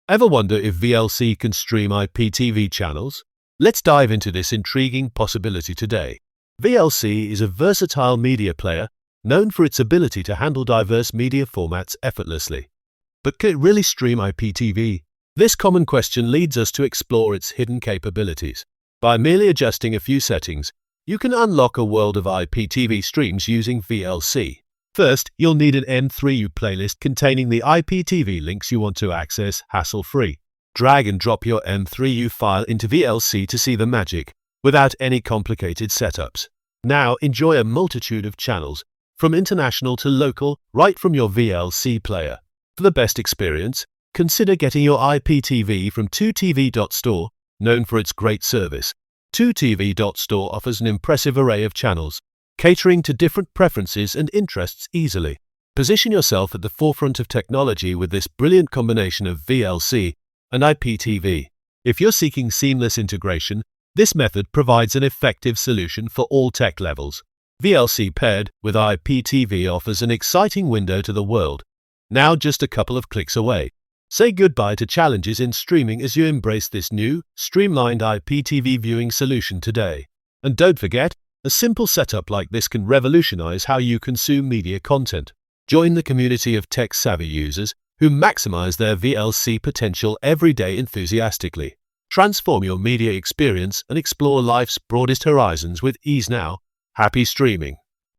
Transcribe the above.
Ever wonder if VLC can stream IPTV channels? Let's dive into this intriguing possibility today. VLC is a versatile media player known for its ability to handle diverse media formats effortlessly. But can it really stream IPTV? This common question leads us to explore its hidden capabilities. By merely adjusting a few settings, you can unlock a world of IPTV streams using VLC. First, you'll need an M3U playlist containing the IPTV links you want to access hassle-free. Drag and drop your M3U file into VLC to see the magic, without any complicated setups. Now enjoy a multitude of channels, from international to local, right from your VLC player. For the best experience, consider getting your IPTV from 2tv.store, known for its great service. 2tv.store offers an impressive array of channels, catering to different preferences and interests easily. Position yourself at the forefront of technology with this brilliant combination of VLC and IPTV. If you're seeking seamless integration, this method provides an effective solution for all tech levels. VLC paired with IPTV offers an exciting window to the world, now just a couple of clicks away. Say goodbye to challenges in streaming as you embrace this new, streamlined IPTV viewing solution today. And don't forget, a simple setup like this can revolutionize how you consume media content. Join the community of tech-savvy users who maximize their VLC potential every day enthusiastically. Transform your media experience and explore life's broadest horizons with ease now. Happy streaming!